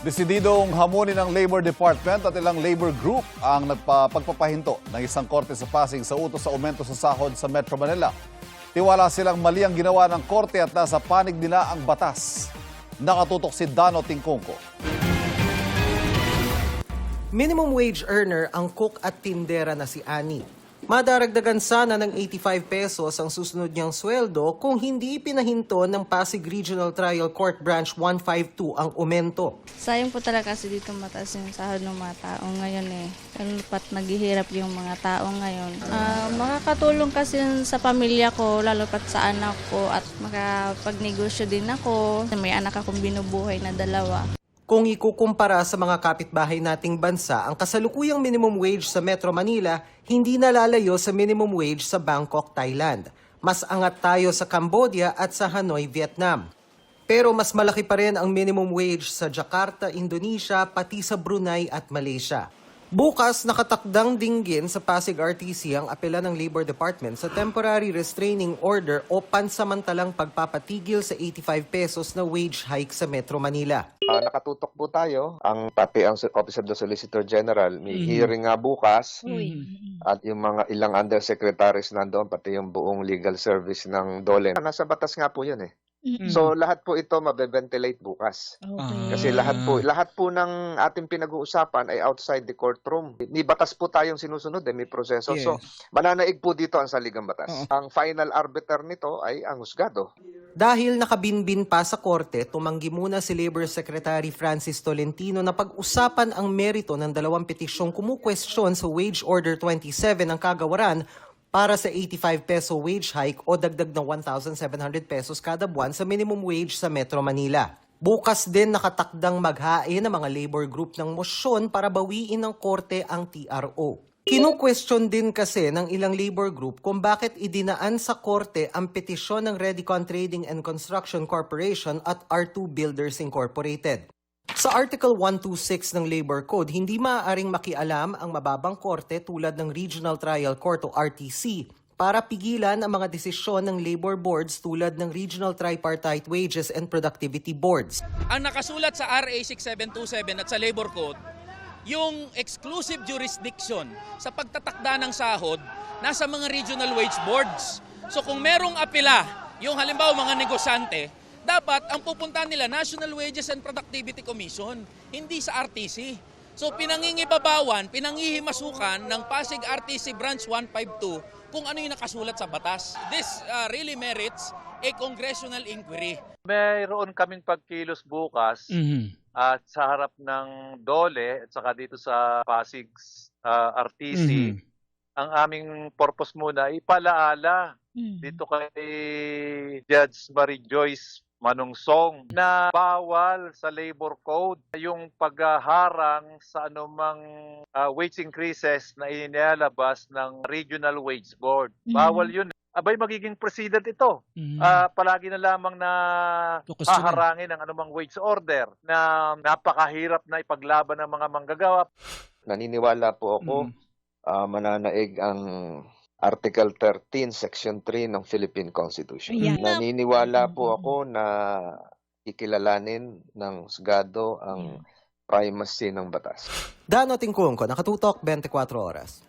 Desididong hamunin ng Labor Department at ilang labor group ang pagpapahinto ng isang korte sa Pasig sa utos sa aumento sa sahod sa Metro Manila. Tiwala silang mali ang ginawa ng korte at nasa panig nila ang batas. Nakatutok si Dano Tingkongko. Minimum wage earner ang cook at tindera na si Annie. Madaragdagan sana ng 85 pesos ang susunod niyang sweldo kung hindi pinahinto ng Pasig Regional Trial Court Branch 152 ang aumento. Sayang po talaga kasi dito mataas yung sahod ng mga tao ngayon eh. Lalo pat naghihirap yung mga tao ngayon. Makakatulong kasi sa pamilya ko, lalo pat sa anak ko at makapagnegosyo din ako. May anak akong binubuhay na 2. Kung ikukumpara sa mga kapitbahay nating bansa, ang kasalukuyang minimum wage sa Metro Manila hindi nalalayo sa minimum wage sa Bangkok, Thailand. Mas angat tayo sa Cambodia at sa Hanoi, Vietnam. Pero mas malaki pa rin ang minimum wage sa Jakarta, Indonesia, pati sa Brunei at Malaysia. Bukas, nakatakdang dinggin sa Pasig RTC ang apela ng Labor Department sa temporary restraining order o pansamantalang pagpapatigil sa 85 pesos na wage hike sa Metro Manila. Nakatutok po tayo. Pati ang Office of the Solicitor General, may hearing nga bukas. At yung mga ilang undersecretaries nandoon, pati yung buong legal service ng DOLE. Nasa batas nga po yun eh. So lahat po ito mabe-ventilate bukas. Kasi lahat po ng ating pinag-uusapan ay outside the courtroom. May batas po tayong sinusunod, may proseso. Yes. So mananaig po dito ang saligang batas. Ang final arbiter nito ay ang husgado. Dahil nakabinbin pa sa korte, tumanggi muna si Labor Secretary Francis Tolentino na pag-usapan ang merito ng 2 petisyong kumukwestiyon sa Wage Order 27 ng kagawaran para sa 85 peso wage hike o dagdag ng 1,700 pesos kada buwan sa minimum wage sa Metro Manila. Bukas din nakatakdang maghain ng mga labor group ng mosyon para bawiin ng korte ang TRO. Kinu-question din kasi ng ilang labor group kung bakit idinaan sa korte ang petisyon ng Redicon Trading and Construction Corporation at R2 Builders Incorporated. Sa Article 126 ng Labor Code, hindi maaaring makialam ang mababang korte tulad ng Regional Trial Court o RTC para pigilan ang mga desisyon ng labor boards tulad ng Regional Tripartite Wages and Productivity Boards. Ang nakasulat sa RA 6727 at sa Labor Code, yung exclusive jurisdiction sa pagtatakda ng sahod nasa mga regional wage boards. So kung merong apela, yung halimbawa mga negosyante, dapat ang pupuntahan nila National Wages and Productivity Commission, hindi sa RTC. So pinangingibabawan, pinangihimasukan ng Pasig RTC Branch 152 kung ano yung nakasulat sa batas. This really merits a congressional inquiry. Mayroon kaming pagkilos bukas at sa harap ng DOLE at saka dito sa Pasig RTC. Ang aming purpose muna ay palaala dito kay Judge Marie Joyce Manungsong na bawal sa labor code yung paghaharang sa anumang wage increases na inilalabas ng Regional Wage Board. Bawal yun. Abay, magiging president ito. Palagi na lamang na haharangin ang anumang wage order na napakahirap na ipaglaban ng mga manggagawa. Naniniwala po ako mananaig ang Article 13, Section 3 ng Philippine Constitution. Naniniwala po ako na ikilalanin ng husgado ang primacy ng batas. Dano Tingkongko, Nakatutok, 24 Oras.